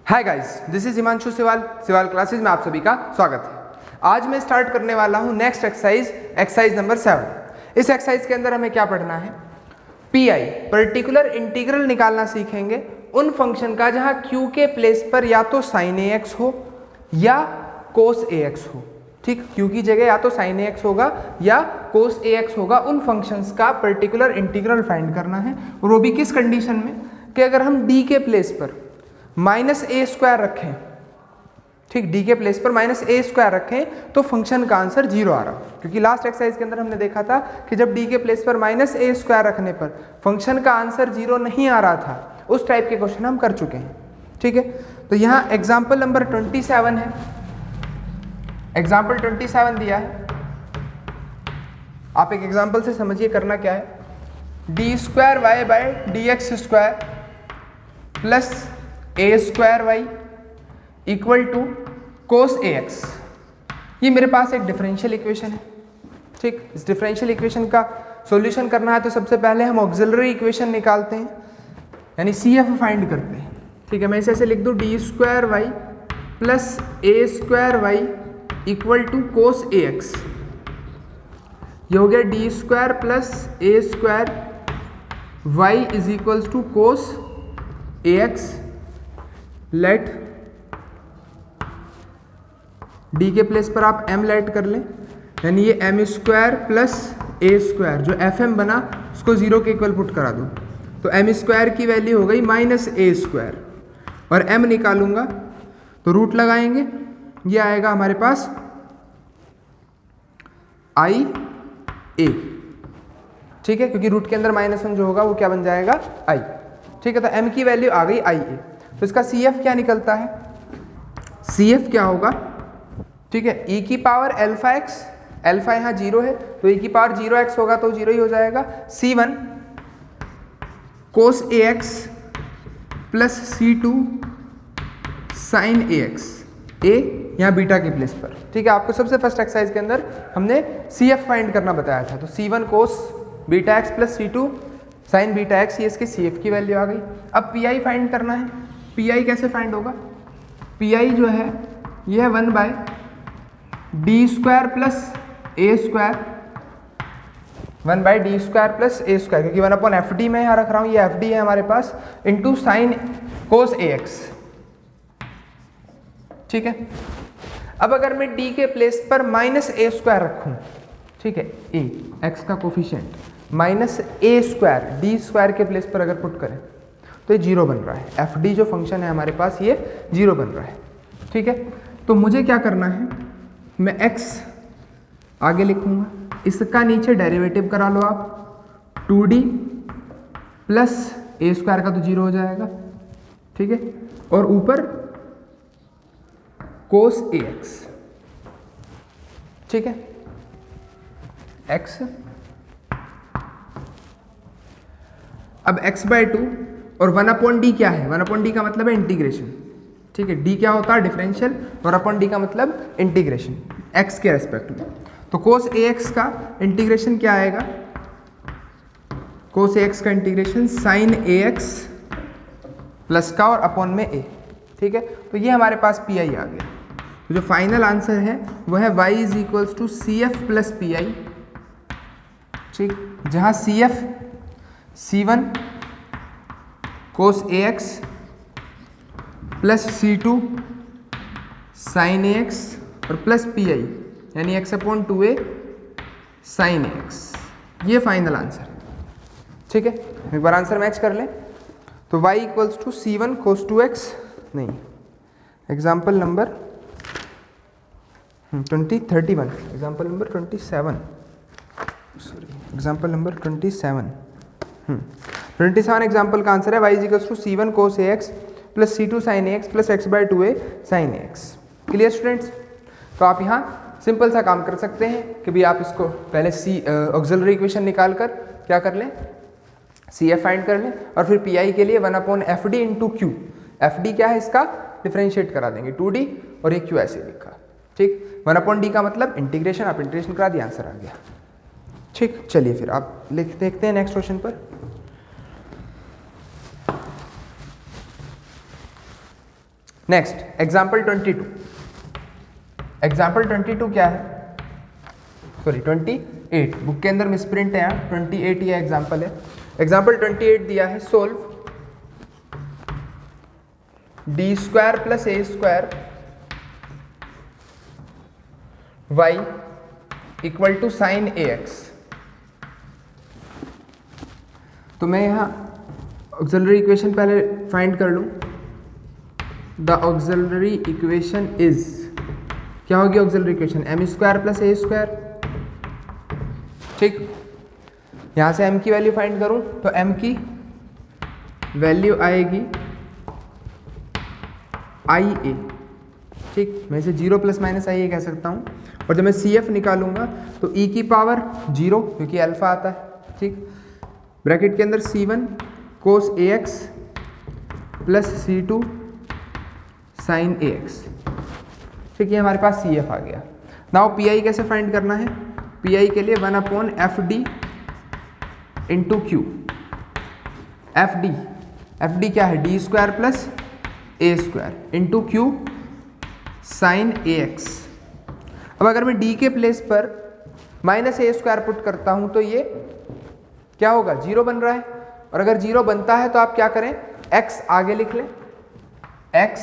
Hi guys, this is Himanshu Siwal classes में आप सभी का स्वागत है। आज मैं स्टार्ट करने वाला हूं नेक्स्ट एक्सरसाइज नंबर 7। इस एक्सरसाइज के अंदर हमें क्या पढ़ना है, पीआई पर्टिकुलर इंटीग्रल निकालना सीखेंगे उन फंक्शन का जहां क्यू के प्लेस पर या तो साइन ए एक्स हो या कोस ए एक्स हो। ठीक, क्यू की जगह या तो साइन ए एक्स होगा या कोस ए एक्स होगा। उन फंक्शंस का पर्टिकुलर इंटीग्रल फाइंड करना है, और वो भी किस कंडीशन में कि अगर हम डी के प्लेस पर माइनस ए स्क्वायर रखें, ठीक, डी के प्लेस पर माइनस ए स्क्वायर रखें तो फंक्शन का आंसर 0 आ रहा, क्योंकि लास्ट एक्सरसाइज के अंदर हमने देखा था कि जब डी के प्लेस पर माइनस ए स्क्वायर रखने पर फंक्शन का आंसर 0 नहीं आ रहा था, उस टाइप के क्वेश्चन हम कर चुके हैं। ठीक है, तो यहाँ एग्जाम्पल नंबर 27 है, एग्जाम्पल 27 दिया है। आप एक एग्जाम्पल से समझिए करना क्या है, D square y by D x square plus A square y equal to cos a x. ये मेरे पास एक डिफरेंशियल इक्वेशन है। ठीक, इस डिफरेंशियल इक्वेशन का सॉल्यूशन करना है तो सबसे पहले हम ऑक्सिलरी इक्वेशन निकालते हैं, यानी सी एफ फाइंड करते हैं। ठीक है, मैं इसे ऐसे लिख दूँ, D square y plus A square y equal to cos a x. ये हो गया D square plus A square y is equals to cos a x. Let D के प्लेस पर आप m लेट कर लें, यानी ये m स्क्वायर प्लस ए स्क्वायर, जो एफ एम बना उसको 0 के इक्वल पुट करा दो, तो m स्क्वायर की वैल्यू हो गई माइनस ए स्क्वायर, और m निकालूंगा तो रूट लगाएंगे, ये आएगा हमारे पास आई ए। ठीक है, क्योंकि रूट के अंदर -1 जो होगा वो क्या बन जाएगा, आई। ठीक है, तो m की वैल्यू आ गई आई ए। तो इसका सी एफ क्या निकलता है, सी एफ क्या होगा, ठीक है, e की पावर अल्फा एक्स, अल्फा यहाँ 0 है तो e की पावर 0x होगा तो 0 ही हो जाएगा, C1 cos a x plus C2 sine a x, ए यहाँ बीटा के प्लेस पर। ठीक है, आपको सबसे फर्स्ट एक्सरसाइज के अंदर हमने सी एफ फाइंड करना बताया था, तो C1 cos beta x plus C2 sign beta x, ये इसके सी एफ की वैल्यू आ गई। अब पी आई फाइंड करना है, पी आई कैसे फाइंड होगा, पी आई जो है ये है 1 by D square plus A square, 1 by D square plus A square, क्योंकि 1 अपॉन एफ डी में यहाँ रख रहा हूँ, ये एफ डी है हमारे पास, into sine cos a x. ठीक है, अब अगर मैं डी के प्लेस पर माइनस ए स्क्वायर रखूँ, ठीक है, ए एक्स का कोफिशिएंट माइनस ए स्क्वायर डी स्क्वायर के प्लेस पर अगर पुट करें तो ये 0 बन रहा है, एफ डी जो फंक्शन है हमारे पास ये 0 बन रहा है। ठीक है, तो मुझे क्या करना है, मैं x आगे लिखूंगा, इसका नीचे डेरिवेटिव करा लो आप, 2d प्लस ए स्क्वायर का तो 0 हो जाएगा। ठीक है, और ऊपर कोस ए एक्स। ठीक है, x, अब x बाय 2 और 1 अपॉन डी क्या है, 1 अपॉन डी का मतलब है इंटीग्रेशन। ठीक है, डी क्या होता है, डिफरेंशियल, और अपॉन डी का मतलब इंटीग्रेशन x के रेस्पेक्ट में। तो कोस ए एक्स का इंटीग्रेशन क्या आएगा, कोस ए एक्स का integration sign a x plus का और अपॉन में ए। ठीक है, तो ये हमारे पास पी आई आ गया। तो जो फाइनल आंसर है वो है y is equals to C F plus P I. ठीक, जहाँ C F C1 cos a x plus C2 sine a x और प्लस पी आई, यानी x upon 2a sine a x, ये final answer है। ठीक है, एक बार answer match कर लें, तो y equals to C1 cos 2x, नहीं, example number 31, example number 27, sorry, example number 27 example का आंसर है y is equals to C1 cos a x plus C2 sine a x plus x by 2a sine a x. Clear students, तो आप यहाँ simple सा काम कर सकते हैं कि भी आप इसको पहले ऑक्सिलरी इक्वेशन निकाल कर क्या कर लें, सी एफ फाइंड कर लें, और फिर पी आई के लिए 1 upon F D into Q, F D क्या है इसका डिफ्रेंशिएट करा देंगे 2d, और ये क्यू ऐसे लिखा। ठीक, 1 अपॉन डी का मतलब इंटीग्रेशन, आप इंटीग्रेशन करा दिया, आंसर आ गया। ठीक, चलिए फिर आप देखते हैं नेक्स्ट क्वेश्चन पर। Next example 22। एग्जाम्पल 22 क्या है, सॉरी 28, बुक के अंदर मिसप्रिंट है यहाँ, 28 ये एग्जाम्पल है। एग्जाम्पल 28 दिया है, solve D square plus A square y equal to sine a x. तो मैं यहाँ ऑक्सिलरी इक्वेशन पहले फाइंड कर लूँ। द ऑक्सिलरी इक्वेशन इज, क्या होगी auxiliary equation, M square plus ए स्क्वायर। ठीक, यहाँ से m की वैल्यू फाइंड करूँ तो m की वैल्यू आएगी आई ए। ठीक, मैं इसे 0 प्लस माइनस आई ए कह सकता हूँ। और जब मैं सी एफ निकालूंगा तो e की पावर 0, क्योंकि अल्फा आता है। ठीक, ब्रैकेट के अंदर c1 cos a x plus c2 sine a x. ठीक, ये हमारे पास सी एफ आ गया। नाउ पी आई कैसे फाइंड करना है, पी आई के लिए 1/fd into Q. F D क्या है, D square plus A square into Q sine a x. अब अगर मैं d के प्लेस पर माइनस ए स्क्वायर पुट करता हूं तो ये क्या होगा, 0 बन रहा है। और अगर 0 बनता है तो आप क्या करें, x आगे लिख लें, x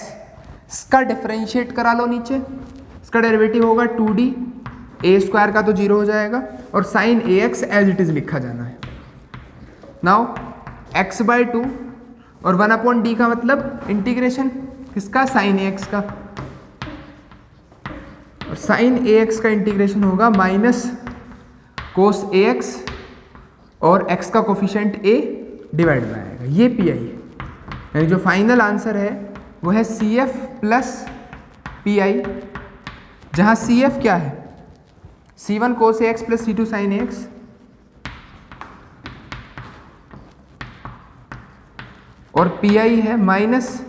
इसका डिफरेंशिएट करा लो नीचे, इसका डेरिवेटिव होगा 2d, ए स्क्वायर का तो 0 हो जाएगा, और sine a x as it is लिखा जाना है। नाउ x/2 और 1/d का मतलब इंटीग्रेशन किसका, साइन ए एक्स का, और साइन ए एक्स का इंटीग्रेशन होगा माइनस कोस ए एक्स और x का कोफिशिएंट a डिवाइड में आएगा। ये पी आई है, यानी जो फाइनल आंसर है वो है C F plus P I, जहाँ सी एफ क्या है, c1 cos a x plus c2 sine a x, और पी आई है minus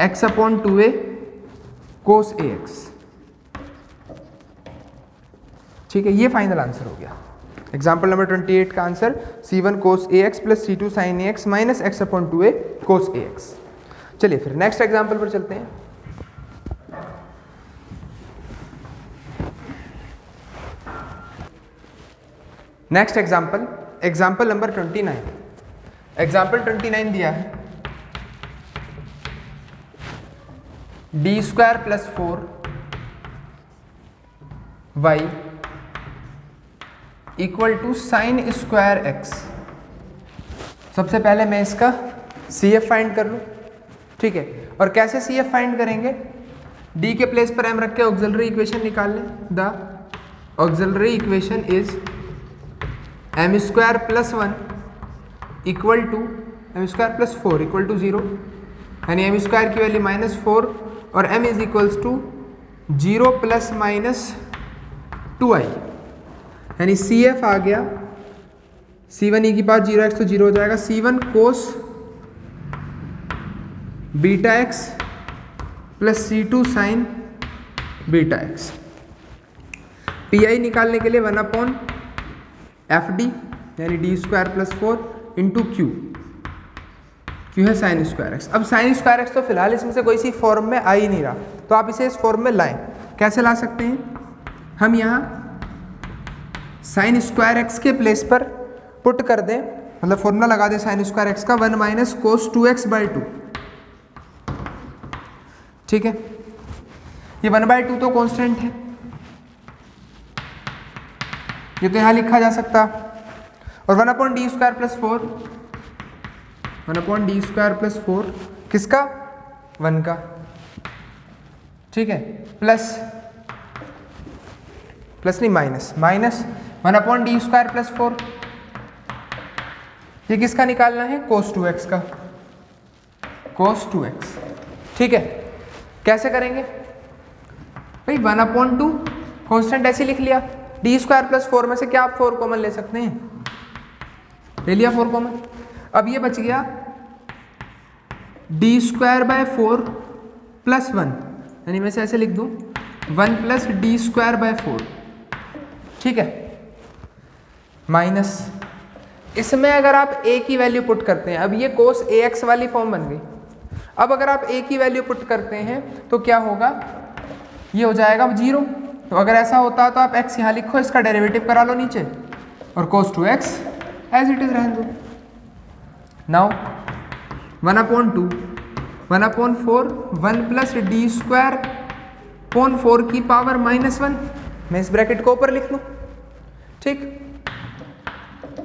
x/2a cos a x. ठीक है, ये फाइनल आंसर हो गया। एग्जाम्पल नंबर 28 का answer c1 cos a x plus c2 sine a x minus x/2a cos a x. चलिए फिर नेक्स्ट एग्जाम्पल पर चलते हैं। Next example, example number 29। Example 29 दिया है, D square plus 4y equal to sine square x. सबसे पहले मैं इसका सी एफ फाइंड कर लूँ। ठीक है, और कैसे सी एफ फाइंड करेंगे, डी के प्लेस पर m रख के ऑक्सिलरी इक्वेशन निकाल लें। The auxiliary equation is m square plus 1 equal to m square plus 4 equal to 0, यानी m स्क्वायर की वैल्यू -4 और m is equals to 0 plus minus 2i, यानी सी एफ आ गया c1 e की पावर 0x तो 0 हो जाएगा, c1 cos beta x plus c2 sign beta x. P I निकालने के लिए 1/fd यानी D square plus 4 into Q है साइन स्क्वायर एक्स। अब साइन स्क्वायर एक्स तो फिलहाल इसमें से कोई सी फॉर्म में आ ही नहीं रहा, तो आप इसे इस फॉर्म में लाएं। कैसे ला सकते हैं, हम यहाँ साइन स्क्वायर एक्स के प्लेस पर पुट कर दें, मतलब फॉर्मूला लगा दें साइन स्क्वायर एक्स का 1 माइनस कोस 2x/2। ठीक है, ये 1/2 तो कांस्टेंट है, ये तो यहाँ लिखा जा सकता, और 1/d square plus 4, 1/d square plus 4 किसका, 1 का। ठीक है, प्लस नहीं माइनस 1/d स्क्वायर प्लस 4, ये किसका निकालना है, cos 2x का, cos 2x। ठीक है, कैसे करेंगे भाई, 1/2 कांस्टेंट ऐसे लिख लिया, d स्क्वायर प्लस 4 में से क्या आप 4 कॉमन ले सकते हैं, ले लिया 4 कॉमन। अब ये बच गया d स्क्वायर बाय 4 प्लस 1, यानी मैं ऐसे लिख दूं 1 प्लस डी स्क्वायर बाय 4। ठीक है, माइनस इसमें अगर आप a की वैल्यू पुट करते हैं, अब ये कोस ax वाली फॉर्म बन गई। अब अगर आप a की वैल्यू पुट करते हैं तो क्या होगा, ये हो जाएगा 0। तो अगर ऐसा होता तो आप x यहाँ लिखो, इसका डेरिवेटिव करा लो नीचे और cos 2x as it is रहने दो। Now 1/2 1/4 1 plus D square upon 4 की पावर -1, मैं इस ब्रैकेट को ऊपर लिख लूँ, ठीक।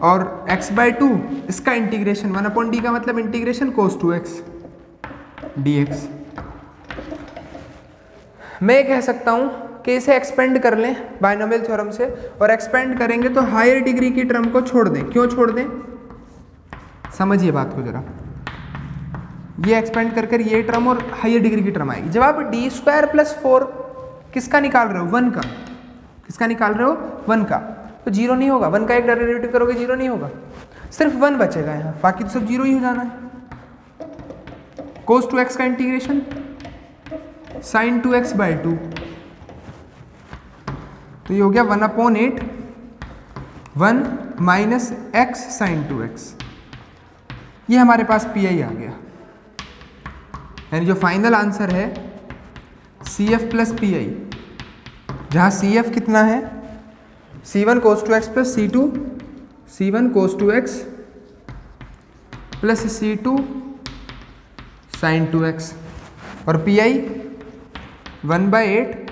और x/2 इसका इंटीग्रेशन 1/d का मतलब इंटीग्रेशन cos 2x dx। मैं कह सकता हूँ कि इसे एक्सपेंड कर लें बाइनोमियल थ्योरम से, और एक्सपेंड करेंगे तो हायर डिग्री की टर्म को छोड़ दें। क्यों छोड़ दें, समझिए बात को जरा। ये एक्सपेंड कर ये टर्म और हायर डिग्री की टर्म आएगी। जब आप डी स्क्वायर प्लस 4 किसका निकाल रहे हो, 1 का, किसका निकाल रहे हो, 1 का, तो 0 नहीं होगा। 1 का एक डेरिवेटिव करोगे 0 नहीं होगा, सिर्फ 1 बचेगा यहाँ, बाकी तो सब 0 ही हो जाना है। cos 2x का इंटीग्रेशन sin 2x/2, तो ये हो गया 1/8 1 माइनस x sin 2x। ये हमारे पास पी आई आ गया, यानी जो फाइनल आंसर है CF प्लस पी आई, जहाँ CF कितना है, C1 cos 2x plus C1 cos 2x plus C2 sin 2x, और पी आई 1/8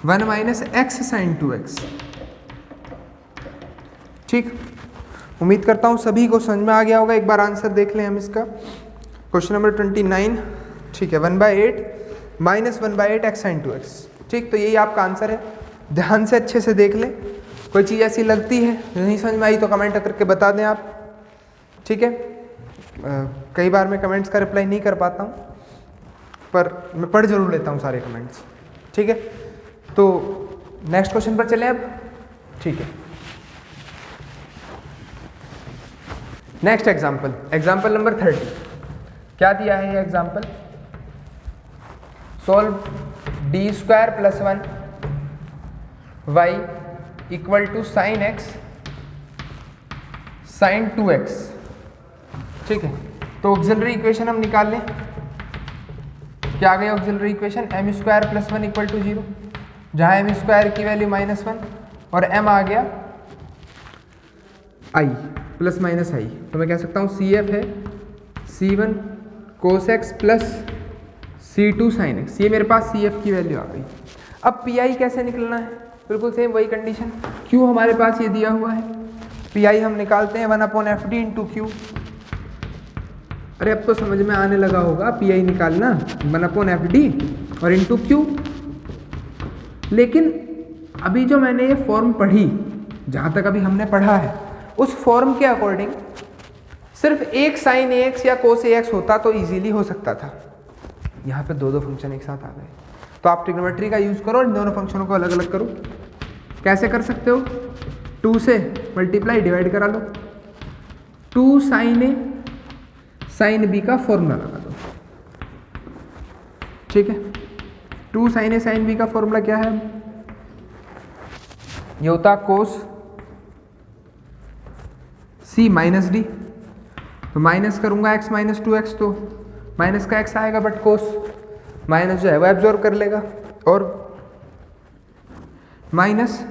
1 माइनस x sin 2x। ठीक, उम्मीद करता हूँ सभी को समझ में आ गया होगा। एक बार आंसर देख लें हम इसका, क्वेश्चन नंबर 29, ठीक है, 1/8 माइनस 1/8 x sin 2x। ठीक, तो यही आपका आंसर है। ध्यान से अच्छे से देख लें, कोई चीज़ ऐसी लगती है जो नहीं समझ में आई तो कमेंट करके बता दें आप, ठीक है। कई बार मैं कमेंट्स का रिप्लाई नहीं कर पाता हूँ, पर मैं पढ़ जरूर लेता हूँ सारे कमेंट्स, ठीक है। तो नेक्स्ट क्वेश्चन पर चलें अब, ठीक है। Next example, example number 30। क्या दिया है ये example, solve D square plus 1 y equal to sine x sine 2x, ठीक है। तो ऑक्सिलरी इक्वेशन हम निकाल लें। क्या आ गया auxiliary equation, m square plus 1 equal to 0, जहाँ m स्क्वायर की वैल्यू -1 और m आ गया i प्लस माइनस i। तो मैं कह सकता हूँ CF है C1 cos x plus C2 sin x। ये मेरे पास CF की वैल्यू आ गई। अब PI कैसे निकलना है, बिल्कुल सेम वही कंडीशन, Q हमारे पास ये दिया हुआ है, PI हम निकालते हैं 1/FD इंटू Q। अरे अब तो समझ में आने लगा होगा, PI निकालना 1/FD और इंटू Q। लेकिन अभी जो मैंने ये फॉर्म पढ़ी, जहाँ तक अभी हमने पढ़ा है, उस फॉर्म के अकॉर्डिंग सिर्फ एक साइन AX या कोस AX होता तो इजीली हो सकता था। यहाँ पे दो फंक्शन एक साथ आ गए, तो आप ट्रिग्नोमेट्री का यूज़ करो और इन दोनों फंक्शनों को अलग अलग करो। कैसे कर सकते हो, 2 से मल्टीप्लाई डिवाइड करा लो, 2 साइन A साइन B का फॉर्मूला लगा दो, ठीक है। 2 साइन A साइन B का फॉर्मूला क्या है, ये होता कोस C माइनस डी, तो माइनस करूंगा x माइनस 2x, तो माइनस का x आएगा, बट कोस माइनस जो है वो एब्जॉर्ब कर लेगा, और minus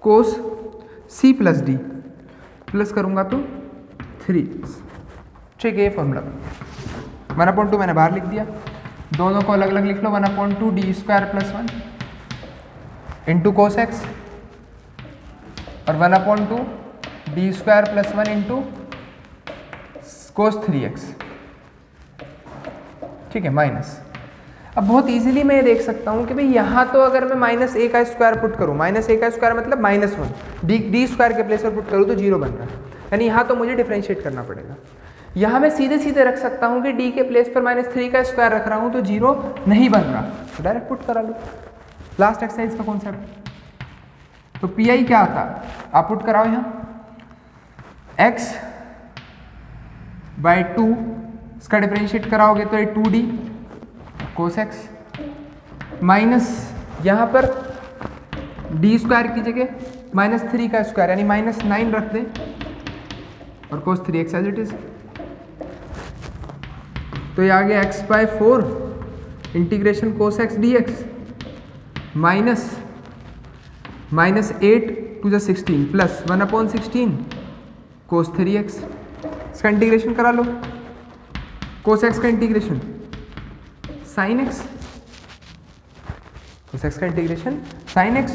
cos C plus D, plus करूंगा तो 3x, ठीक है। ये फॉर्मूला 1/2 मैंने बाहर लिख दिया, दोनों को अलग अलग लिख लो, 1/2 D square plus 1 into cos x और 1/2 D square plus 1 into cos 3x, ठीक है, माइनस। अब बहुत इजीली मैं ये देख सकता हूँ कि भाई यहाँ तो अगर मैं -a का स्क्वायर पुट करूँ, -a का स्क्वायर मतलब -1, डी स्क्वायर के प्लेस पर पुट करूँ तो 0 बन रहा है, यानी यहाँ तो मुझे डिफरेंशिएट करना पड़ेगा। यहाँ मैं सीधे सीधे रख सकता हूँ कि d के प्लेस पर -3 का स्क्वायर रख रहा हूँ तो 0 नहीं बन रहा, तो डायरेक्ट पुट करा लो। लास्ट एक्सरसाइज का कॉन्सेप्ट, तो पी आई क्या आता, आप पुट कराओ यहाँ x बाई 2, इसका डिफरेंशिएट कराओगे तो ये 2d कोस x माइनस यहाँ पर डी स्क्वायर की जगह -3 का स्क्वायर यानी -9 रख दें और कोस 3x एज इट इज, तो ये आ गया x/4 integration cos x d x minus 8 to the 16 plus 1/16 cos 3x। इसका इंटीग्रेशन करा लो, कोस एक्स का integration sine x, cos x का integration sine x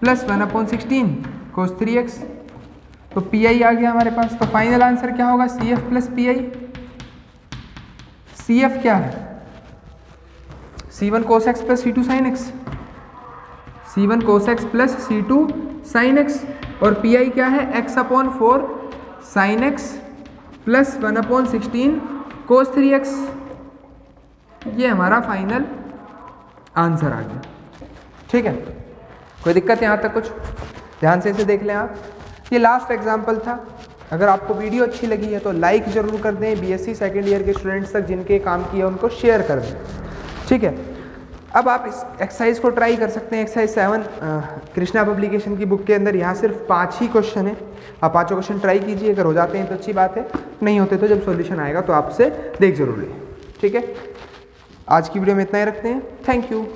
plus 1/16 cos 3x। तो पी आई आ गया हमारे पास। तो फाइनल आंसर क्या होगा, C F plus P I. C F क्या है, C1 cos x plus C2 sin x, C1 cos x plus C2 sin x। और P I क्या है, x/4 sin x plus 1/16 cos 3x। ये हमारा final answer आ गया। ठीक है, कोई दिक्कत यहाँ तक? कुछ ध्यान से इसे देख लें आप। ये लास्ट एग्जाम्पल था। अगर आपको वीडियो अच्छी लगी है तो लाइक ज़रूर कर दें। बीएससी सेकेंड ईयर के स्टूडेंट्स तक जिनके काम किया उनको शेयर कर दें। ठीक है, अब आप इस एक्सरसाइज को ट्राई कर सकते हैं। एक्सरसाइज 7 कृष्णा पब्लिकेशन की बुक के अंदर यहाँ सिर्फ 5 ही क्वेश्चन है। आप 5 क्वेश्चन ट्राई कीजिए, अगर हो जाते हैं तो अच्छी बात है, नहीं होते तो जब सॉल्यूशन आएगा तो आपसे देख जरूर लें। ठीक है, आज की वीडियो में इतना ही रखते हैं। Thank you.